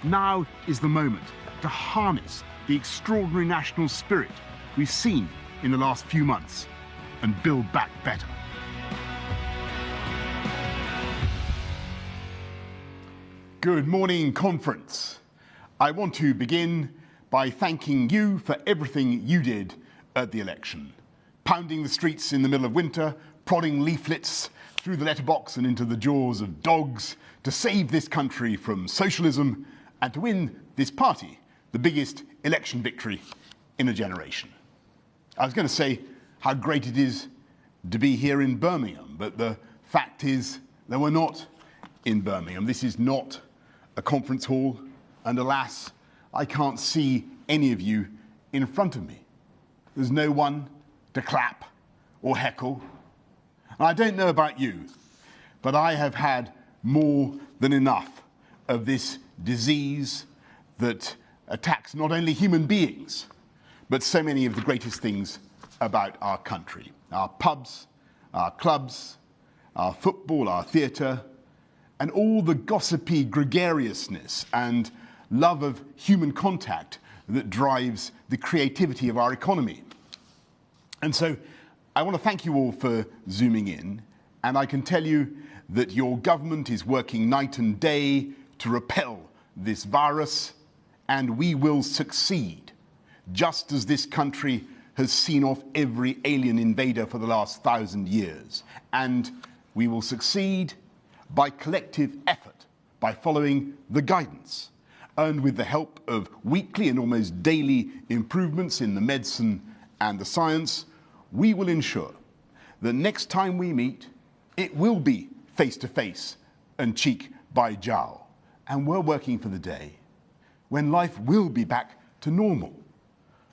Now is the moment to harness the extraordinary national spirit we've seen in the last few months and build back better. Good morning, conference. I want to begin by thanking you for everything you did at the election. Pounding the streets in the middle of winter, prodding leaflets through the letterbox and into the jaws of dogs to save this country from socialism and to win this party the biggest election victory in a generation. I was going to say how great it is to be here in Birmingham, but the fact is that we're not in Birmingham. This is not a conference hall, and alas, I can't see any of you in front of me. There's no one to clap or heckle. And I don't know about you, but I have had more than enough of this disease that attacks not only human beings, but so many of the greatest things about our country. Our pubs, our clubs, our football, our theatre, and all the gossipy gregariousness and love of human contact that drives the creativity of our economy. And so I want to thank you all for zooming in, and I can tell you that your government is working night and day to repel this virus, and we will succeed, just as this country has seen off every alien invader for the last 1,000 years. And we will succeed by collective effort, by following the guidance, and with the help of weekly and almost daily improvements in the medicine and the science, we will ensure that next time we meet, it will be face-to-face and cheek by jowl. And we're working for the day when life will be back to normal.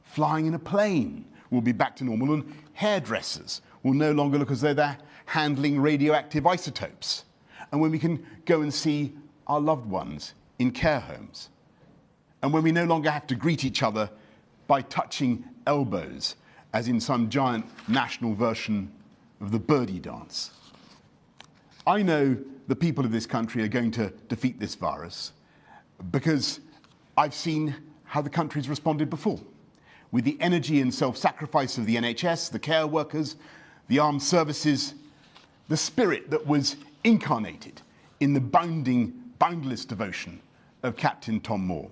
Flying in a plane will be back to normal, and hairdressers will no longer look as though they're handling radioactive isotopes. And when we can go and see our loved ones in care homes. And when we no longer have to greet each other by touching elbows, as in some giant national version of the birdie dance. I know the people of this country are going to defeat this virus because I've seen how the country's responded before, with the energy and self-sacrifice of the NHS, the care workers, the armed services, the spirit that was incarnated in the boundless devotion of Captain Tom Moore.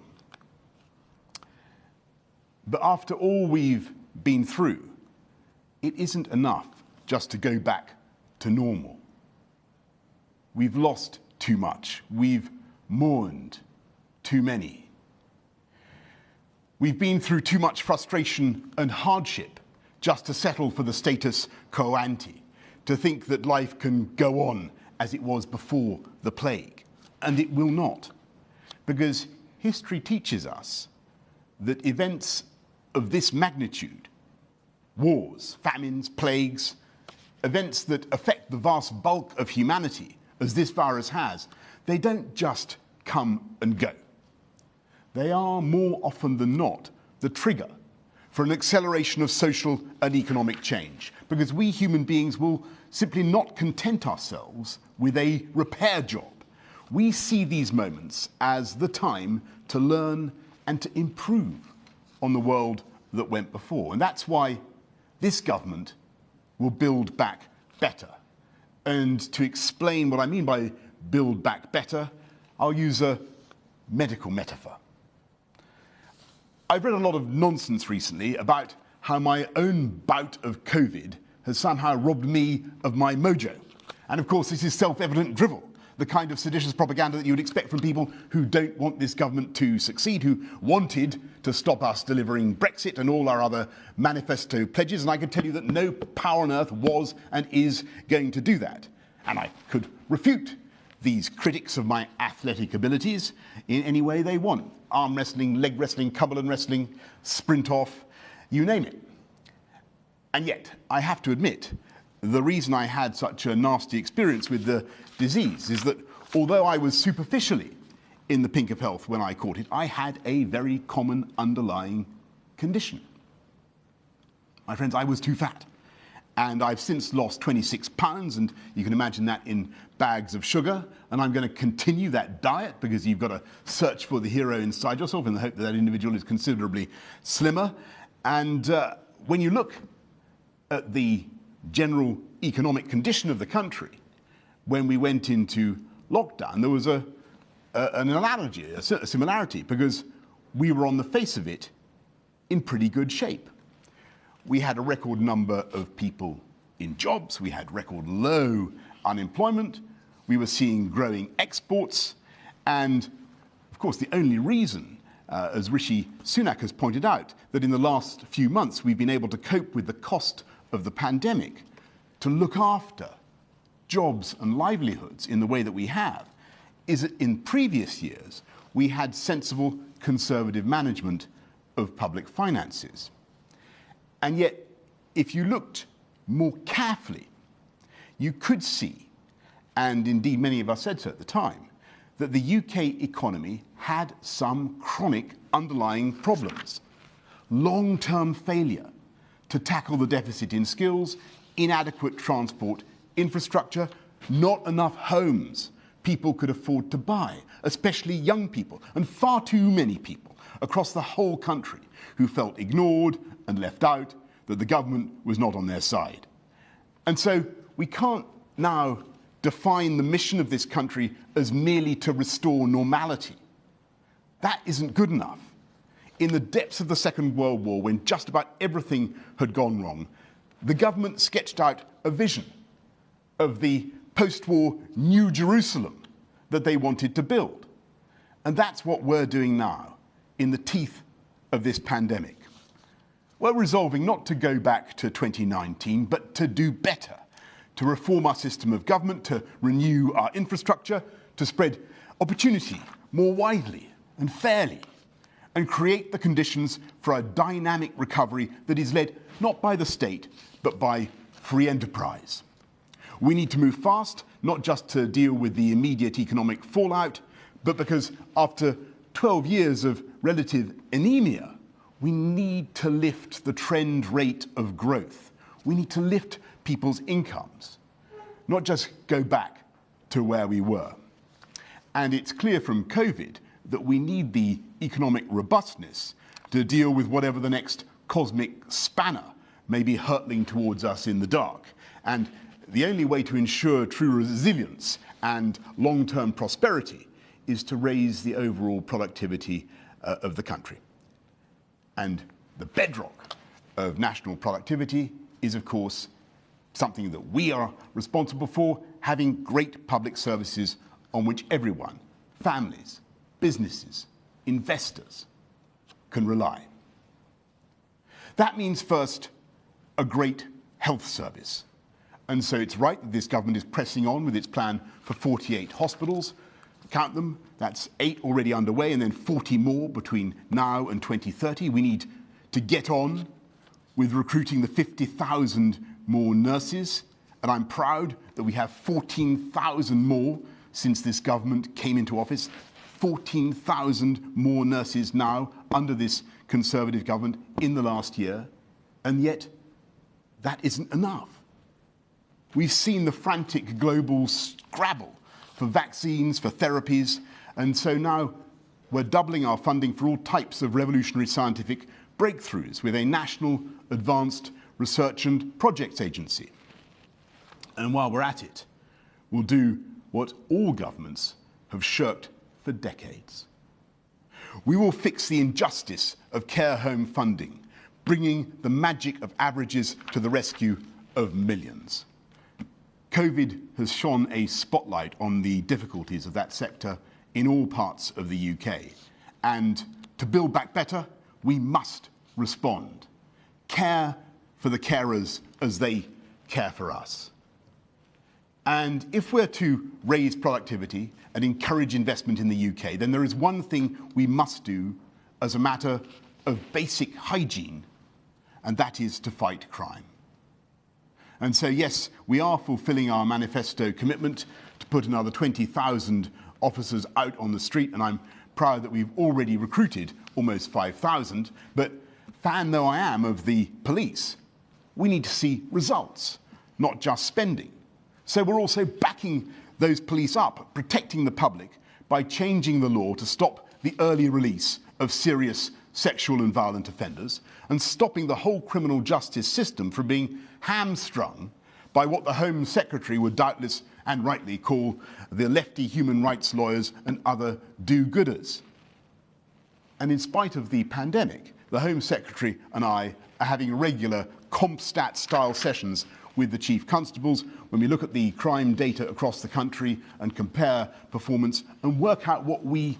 But after all we've been through, it isn't enough just to go back to normal. We've lost too much. We've mourned too many. We've been through too much frustration and hardship just to settle for the status quo ante, to think that life can go on as it was before the plague. And it will not, because history teaches us that events of this magnitude, wars, famines, plagues, events that affect the vast bulk of humanity, as this virus has, they don't just come and go. They are more often than not the trigger for an acceleration of social and economic change, because we human beings will simply not content ourselves with a repair job. We see these moments as the time to learn and to improve on the world that went before. And that's why this government will build back better. And to explain what I mean by build back better, I'll use a medical metaphor. I've read a lot of nonsense recently about how my own bout of COVID has somehow robbed me of my mojo. And of course, this is self-evident drivel, the kind of seditious propaganda that you would expect from people who don't want this government to succeed, who wanted to stop us delivering Brexit and all our other manifesto pledges. And I can tell you that no power on earth was and is going to do that. And I could refute these critics of my athletic abilities in any way they want. Arm wrestling, leg wrestling, Cumberland wrestling, sprint off, you name it. And yet, I have to admit, the reason I had such a nasty experience with the disease is that although I was superficially in the pink of health when I caught it, I had a very common underlying condition. My friends, I was too fat. And I've since lost 26 pounds, and you can imagine that in bags of sugar. And I'm going to continue that diet because you've got to search for the hero inside yourself in the hope that that individual is considerably slimmer. And when you look at the general economic condition of the country, when we went into lockdown, there was an analogy, a similarity, because we were on the face of it in pretty good shape. We had a record number of people in jobs, we had record low unemployment, we were seeing growing exports, and of course the only reason, as Rishi Sunak has pointed out, that in the last few months we've been able to cope with the cost of the pandemic, to look after jobs and livelihoods in the way that we have, is that in previous years we had sensible conservative management of public finances. And yet, if you looked more carefully, you could see, and indeed many of us said so at the time, that the UK economy had some chronic underlying problems. Long-term failure to tackle the deficit in skills, inadequate transport infrastructure, not enough homes people could afford to buy, especially young people, and far too many people across the whole country who felt ignored and left out, that the government was not on their side. And so we can't now define the mission of this country as merely to restore normality. That isn't good enough. In the depths of the Second World War, when just about everything had gone wrong, the government sketched out a vision of the post-war New Jerusalem that they wanted to build. And that's what we're doing now, in the teeth of this pandemic. We're resolving not to go back to 2019, but to do better, to reform our system of government, to renew our infrastructure, to spread opportunity more widely and fairly, and create the conditions for a dynamic recovery that is led not by the state, but by free enterprise. We need to move fast, not just to deal with the immediate economic fallout, but because after 12 years of relative anemia, we need to lift the trend rate of growth. We need to lift people's incomes, not just go back to where we were. And it's clear from COVID that we need the economic robustness to deal with whatever the next cosmic spanner may be hurtling towards us in the dark. And the only way to ensure true resilience and long-term prosperity is to raise the overall productivity of the country. And the bedrock of national productivity is, of course, something that we are responsible for, having great public services on which everyone, families, businesses, investors, can rely. That means first, a great health service. And so it's right that this government is pressing on with its plan for 48 hospitals. Count them, that's 8 already underway, and then 40 more between now and 2030. We need to get on with recruiting the 50,000 more nurses, and I'm proud that we have 14,000 more since this government came into office. 14,000 more nurses now under this Conservative government in the last year, and yet that isn't enough. We've seen the frantic global scrabble for vaccines, for therapies, and so now we're doubling our funding for all types of revolutionary scientific breakthroughs with a national advanced research and projects agency. And while we're at it, we'll do what all governments have shirked for decades. We will fix the injustice of care home funding, bringing the magic of averages to the rescue of millions. COVID has shone a spotlight on the difficulties of that sector in all parts of the UK. And to build back better, we must respond. Care for the carers as they care for us. And if we're to raise productivity and encourage investment in the UK, then there is one thing we must do as a matter of basic hygiene, and that is to fight crime. And so, yes, we are fulfilling our manifesto commitment to put another 20,000 officers out on the street, and I'm proud that we've already recruited almost 5,000. But fan though I am of the police, we need to see results, not just spending. So we're also backing those police up, protecting the public by changing the law to stop the early release of serious sexual and violent offenders and stopping the whole criminal justice system from being hamstrung by what the Home Secretary would doubtless and rightly call the lefty human rights lawyers and other do-gooders. And in spite of the pandemic, the Home Secretary and I are having regular CompStat-style sessions with the Chief Constables when we look at the crime data across the country and compare performance and work out what we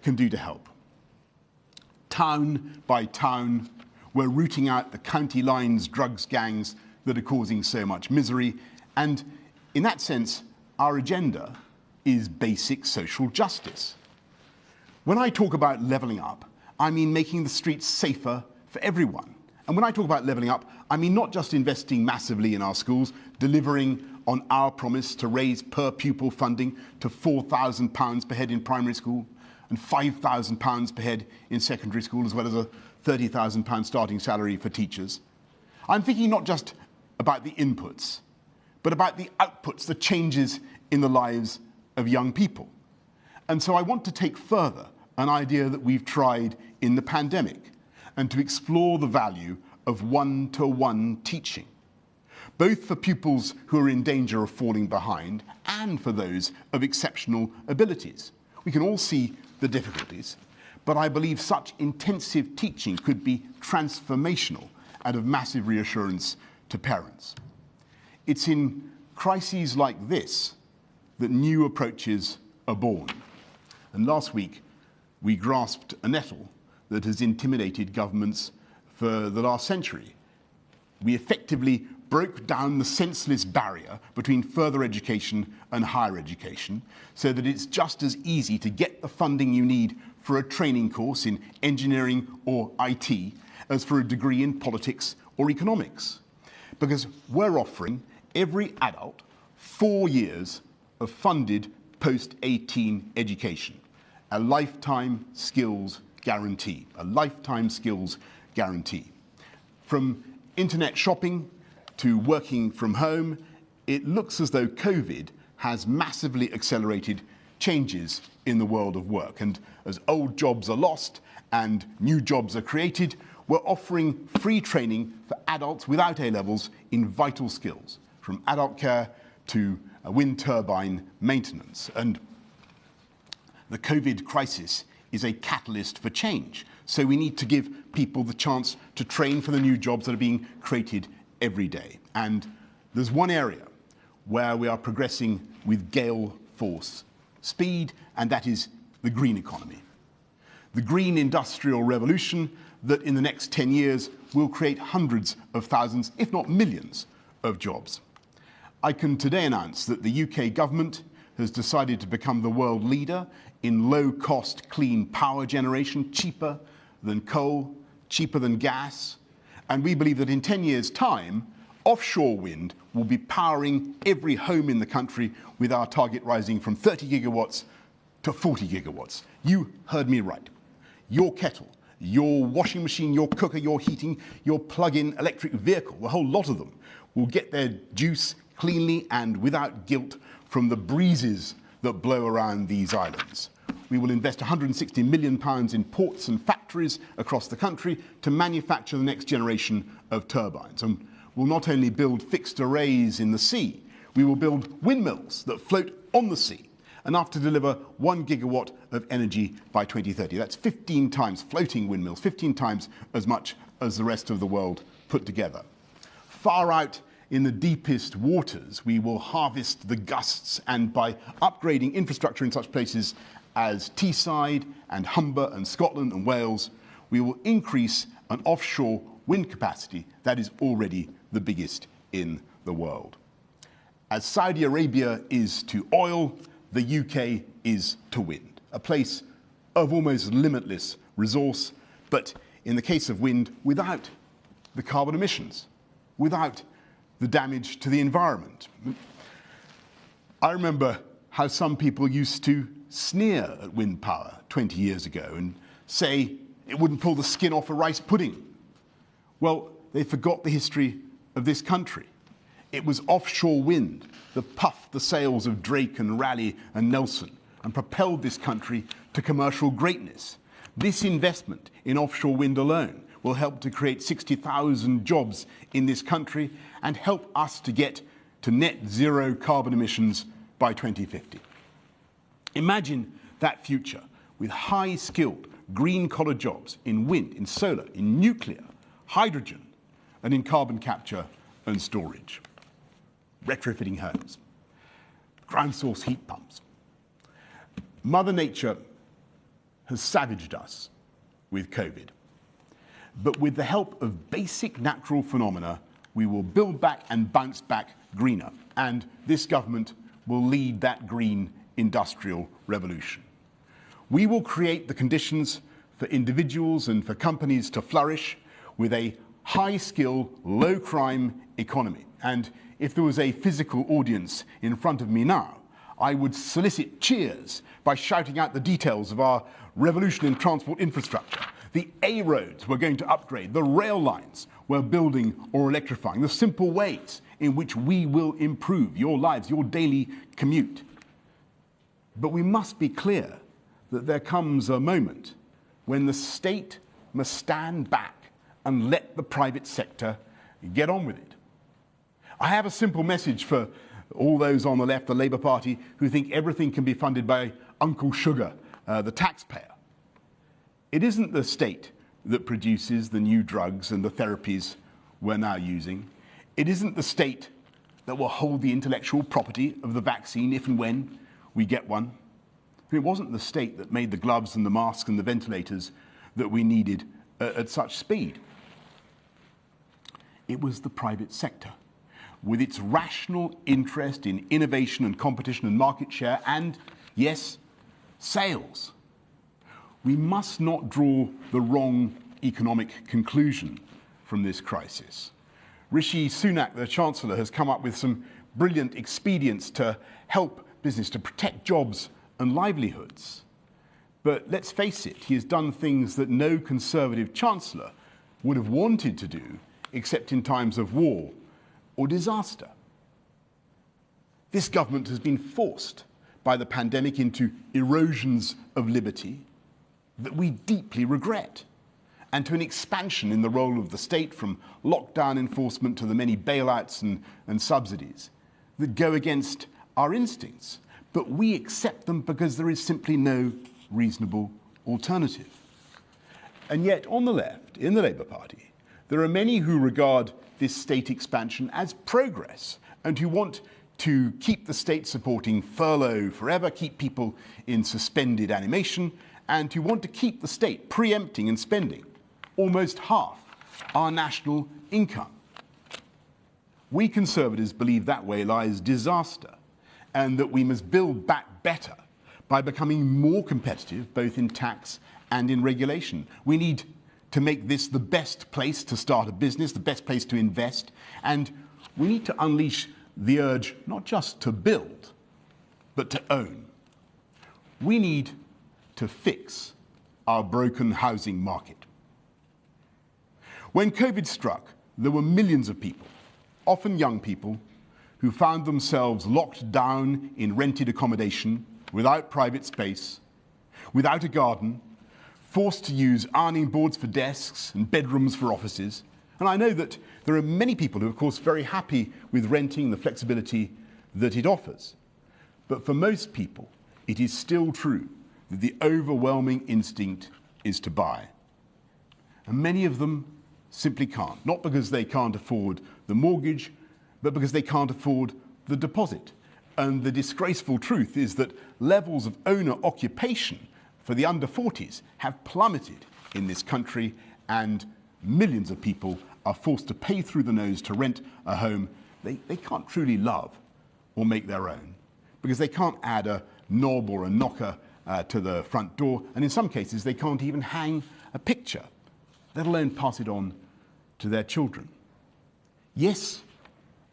can do to help. Town by town, we're rooting out the county lines drugs gangs that are causing so much misery. And in that sense, our agenda is basic social justice. When I talk about levelling up, I mean making the streets safer for everyone. And when I talk about levelling up, I mean not just investing massively in our schools, delivering on our promise to raise per pupil funding to £4,000 per head in primary school and £5,000 per head in secondary school, as well as a £30,000 starting salary for teachers. I'm thinking not just about the inputs, but about the outputs, the changes in the lives of young people. And so I want to take further an idea that we've tried in the pandemic and to explore the value of one-to-one teaching, both for pupils who are in danger of falling behind and for those of exceptional abilities. We can all see the difficulties, but I believe such intensive teaching could be transformational and of massive reassurance to parents. It's in crises like this that new approaches are born. And last week, we grasped a nettle that has intimidated governments for the last century. We effectively broke down the senseless barrier between further education and higher education so that it's just as easy to get the funding you need for a training course in engineering or IT as for a degree in politics or economics. Because we're offering every adult 4 years of funded post-18 education, a lifetime skills guarantee, a lifetime skills guarantee. From internet shopping to working from home, it looks as though COVID has massively accelerated changes in the world of work. And as old jobs are lost and new jobs are created, we're offering free training for adults without A-levels in vital skills, from adult care to wind turbine maintenance. And the COVID crisis is a catalyst for change. So we need to give people the chance to train for the new jobs that are being created every day. And there's one area where we are progressing with gale force speed, and that is the green economy. The green industrial revolution that in the next 10 years will create hundreds of thousands, if not millions, of jobs. I can today announce that the UK government has decided to become the world leader in low-cost clean power generation, cheaper than coal, cheaper than gas. And we believe that in 10 years' time, offshore wind will be powering every home in the country, with our target rising from 30 gigawatts to 40 gigawatts. You heard me right. Your kettle, your washing machine, your cooker, your heating, your plug-in electric vehicle, the whole lot of them, will get their juice cleanly and without guilt from the breezes that blow around these islands. We will invest £160 million in ports and factories across the country to manufacture the next generation of turbines. And we'll not only build fixed arrays in the sea, we will build windmills that float on the sea, enough to deliver 1 gigawatt of energy by 2030. That's 15 times, floating windmills, 15 times as much as the rest of the world put together. Far out in the deepest waters, we will harvest the gusts, and by upgrading infrastructure in such places as Teesside and Humber and Scotland and Wales, we will increase an offshore wind capacity that is already the biggest in the world. As Saudi Arabia is to oil, the UK is to wind, a place of almost limitless resource, but in the case of wind, without the carbon emissions, without the damage to the environment. I remember how some people used to sneer at wind power 20 years ago and say it wouldn't pull the skin off a rice pudding. Well, they forgot the history of this country. It was offshore wind that puffed the sails of Drake and Raleigh and Nelson and propelled this country to commercial greatness. This investment in offshore wind alone will help to create 60,000 jobs in this country and help us to get to net zero carbon emissions by 2050. Imagine that future with high-skilled, green-collar jobs in wind, in solar, in nuclear, hydrogen, and in carbon capture and storage. Retrofitting homes, ground source heat pumps. Mother Nature has savaged us with COVID. But with the help of basic natural phenomena, we will build back and bounce back greener. And this government will lead that green industrial revolution. We will create the conditions for individuals and for companies to flourish with a high-skill, low-crime economy. And if there was a physical audience in front of me now, I would solicit cheers by shouting out the details of our revolution in transport infrastructure. The A roads we're going to upgrade, the rail lines we're building or electrifying, the simple ways in which we will improve your lives, your daily commute. But we must be clear that there comes a moment when the state must stand back and let the private sector get on with it. I have a simple message for all those on the left, the Labour Party, who think everything can be funded by Uncle Sugar, the taxpayer. It isn't the state that produces the new drugs and the therapies we're now using. It isn't the state that will hold the intellectual property of the vaccine if and when we get one. It wasn't the state that made the gloves and the masks and the ventilators that we needed at such speed. It was the private sector, with its rational interest in innovation and competition and market share and, yes, sales. We must not draw the wrong economic conclusion from this crisis. Rishi Sunak, the Chancellor, has come up with some brilliant expedients to help business, to protect jobs and livelihoods. But let's face it, he has done things that no Conservative Chancellor would have wanted to do except in times of war or disaster. This government has been forced by the pandemic into erosions of liberty that we deeply regret, and to an expansion in the role of the state, from lockdown enforcement to the many bailouts and subsidies that go against our instincts. But we accept them because there is simply no reasonable alternative. And yet, on the left, in the Labour Party, there are many who regard this state expansion as progress and who want to keep the state supporting furlough forever, keep people in suspended animation, and who want to keep the state preempting and spending almost half our national income. We Conservatives believe that way lies disaster, and that we must build back better by becoming more competitive both in tax and in regulation. We need to make this the best place to start a business, the best place to invest, and we need to unleash the urge not just to build, but to own. We need to fix our broken housing market. When COVID struck, there were millions of people, often young people, who found themselves locked down in rented accommodation, without private space, without a garden, forced to use ironing boards for desks and bedrooms for offices. And I know that there are many people who are, of course, very happy with renting, the flexibility that it offers. But for most people, it is still true that the overwhelming instinct is to buy. And many of them simply can't, not because they can't afford the mortgage, but because they can't afford the deposit. And the disgraceful truth is that levels of owner occupation for the under 40s have plummeted in this country, and millions of people are forced to pay through the nose to rent a home they can't truly love or make their own, because they can't add a knob or a knocker to the front door, and in some cases they can't even hang a picture, let alone pass it on to their children. Yes,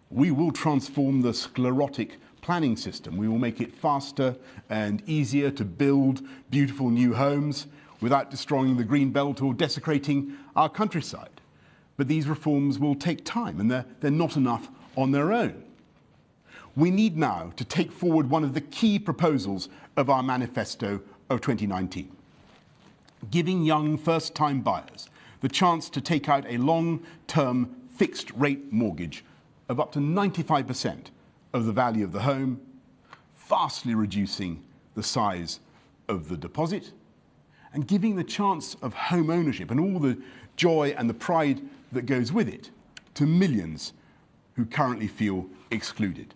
we will transform the sclerotic planning system. We will make it faster and easier to build beautiful new homes without destroying the green belt or desecrating our countryside. But these reforms will take time, and they're not enough on their own. We need now to take forward one of the key proposals of our manifesto of 2019, giving young first-time buyers the chance to take out a long-term fixed-rate mortgage of up to 95% of the value of the home, vastly reducing the size of the deposit, and giving the chance of home ownership and all the joy and the pride that goes with it to millions who currently feel excluded.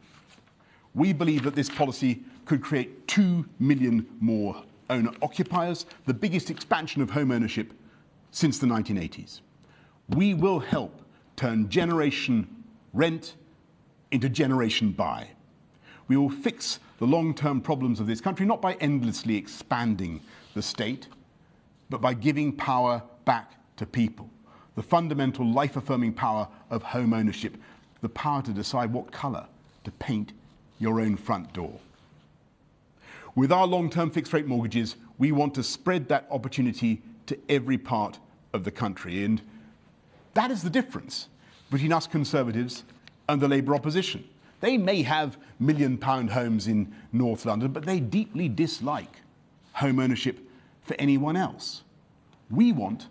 We believe that this policy could create 2 million more owner-occupiers, the biggest expansion of home ownership since the 1980s. We will help turn generation rent into generation buy. We will fix the long-term problems of this country, not by endlessly expanding the state, but by giving power back to people. The fundamental life-affirming power of home ownership, the power to decide what colour to paint your own front door. With our long-term fixed-rate mortgages, we want to spread that opportunity to every part of the country. And that is the difference between us Conservatives and the Labour opposition. They may have million-pound homes in North London, but they deeply dislike home ownership for anyone else. We want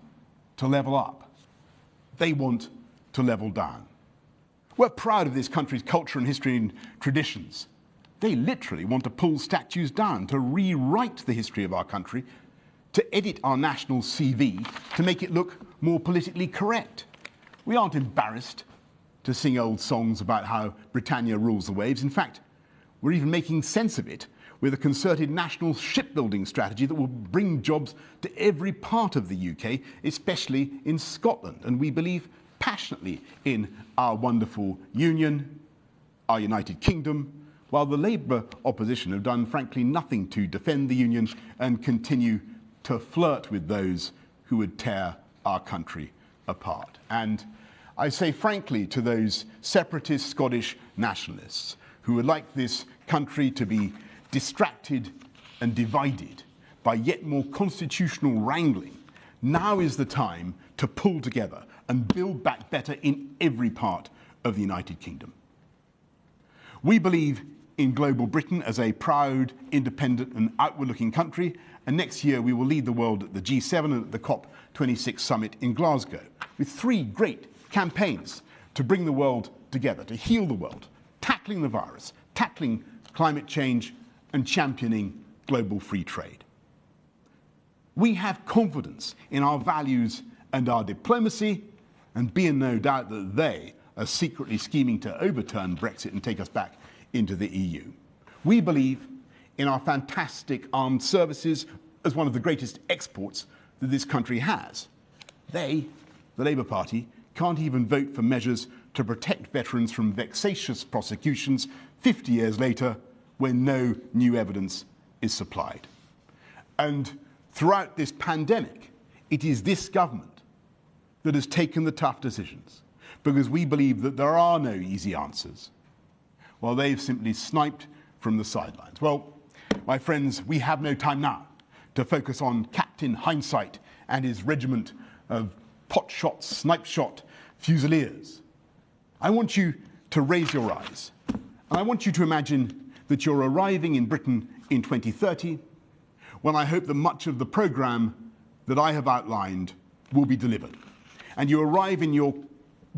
to level up. They want to level down. We're proud of this country's culture and history and traditions. They literally want to pull statues down, to rewrite the history of our country, to edit our national CV, to make it look more politically correct. We aren't embarrassed to sing old songs about how Britannia rules the waves. In fact, we're even making sense of it with a concerted national shipbuilding strategy that will bring jobs to every part of the UK, especially in Scotland. And we believe passionately in our wonderful union, our United Kingdom, while the Labour opposition have done, frankly, nothing to defend the union and continue to flirt with those who would tear our country apart. And I say frankly to those separatist Scottish nationalists who would like this country to be distracted and divided by yet more constitutional wrangling, now is the time to pull together and build back better in every part of the United Kingdom. We believe in global Britain as a proud, independent and outward-looking country, and next year we will lead the world at the G7 and at the COP26 summit in Glasgow, with 3 great campaigns to bring the world together, to heal the world, tackling the virus, tackling climate change and championing global free trade. We have confidence in our values and our diplomacy, and be in no doubt that they are secretly scheming to overturn Brexit and take us back into the EU. We believe in our fantastic armed services as one of the greatest exports that this country has. They, the Labour Party, can't even vote for measures to protect veterans from vexatious prosecutions 50 years later when no new evidence is supplied. And throughout this pandemic, it is this government that has taken the tough decisions, because we believe that there are no easy answers, while they've simply sniped from the sidelines. Well, my friends, we have no time now to focus on Captain Hindsight and his regiment of pot-shot, snipe-shot fusiliers. I want you to raise your eyes, and I want you to imagine that you're arriving in Britain in 2030, when I hope that much of the programme that I have outlined will be delivered. And you arrive in your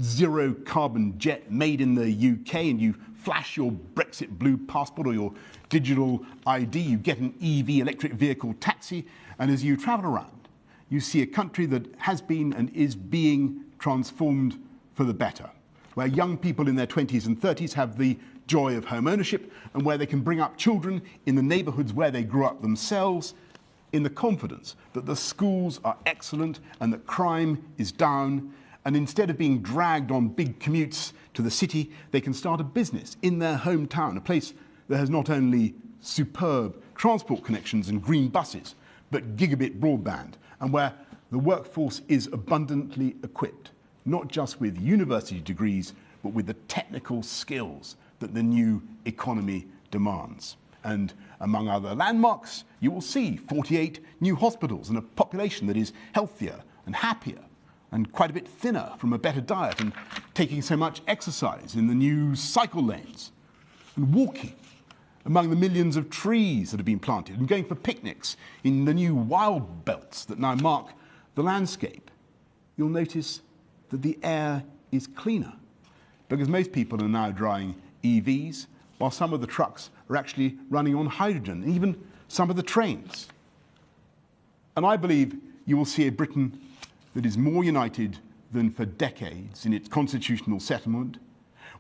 zero-carbon jet made in the UK, and you flash your Brexit blue passport or your digital ID, you get an EV electric vehicle taxi, and as you travel around, you see a country that has been and is being transformed for the better, where young people in their 20s and 30s have the joy of home ownership, and where they can bring up children in the neighbourhoods where they grew up themselves, in the confidence that the schools are excellent and that crime is down, and instead of being dragged on big commutes to the city, they can start a business in their hometown, a place that has not only superb transport connections and green buses, but gigabit broadband, and where the workforce is abundantly equipped, not just with university degrees, but with the technical skills that the new economy demands. And among other landmarks, you will see 48 new hospitals and a population that is healthier and happier, and quite a bit thinner from a better diet and taking so much exercise in the new cycle lanes and walking among the millions of trees that have been planted and going for picnics in the new wild belts that now mark the landscape, you'll notice that the air is cleaner because most people are now driving EVs, while some of the trucks are actually running on hydrogen, and even some of the trains. And I believe you will see a Britain that is more united than for decades in its constitutional settlement,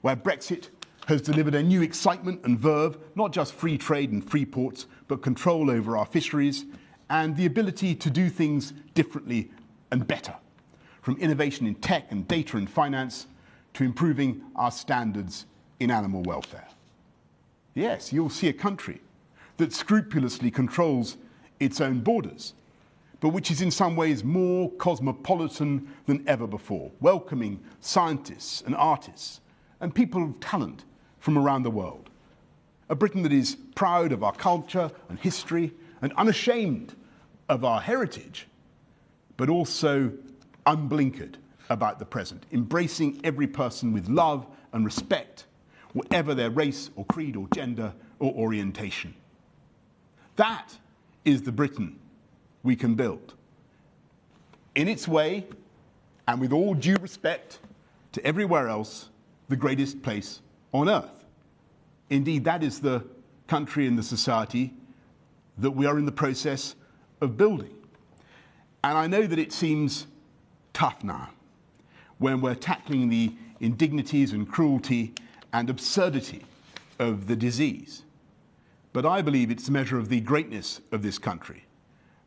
where Brexit has delivered a new excitement and verve, not just free trade and free ports, but control over our fisheries and the ability to do things differently and better, from innovation in tech and data and finance to improving our standards in animal welfare. Yes, you'll see a country that scrupulously controls its own borders, but which is in some ways more cosmopolitan than ever before, welcoming scientists and artists and people of talent from around the world. A Britain that is proud of our culture and history and unashamed of our heritage, but also unblinkered about the present, embracing every person with love and respect, whatever their race or creed or gender or orientation. That is the Britain we can build. In its way, and with all due respect to everywhere else, the greatest place on earth. Indeed, that is the country and the society that we are in the process of building. And I know that it seems tough now, when we're tackling the indignities and cruelty and absurdity of the disease. But I believe it's a measure of the greatness of this country,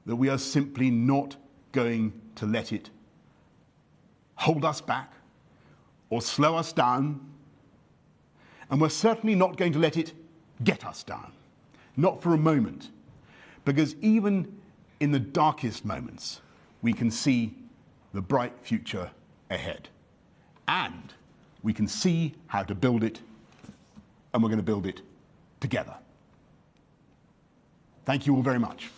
that we are simply not going to let it hold us back or slow us down. And we're certainly not going to let it get us down, not for a moment, because even in the darkest moments, we can see the bright future ahead. And we can see how to build it, and we're going to build it together. Thank you all very much.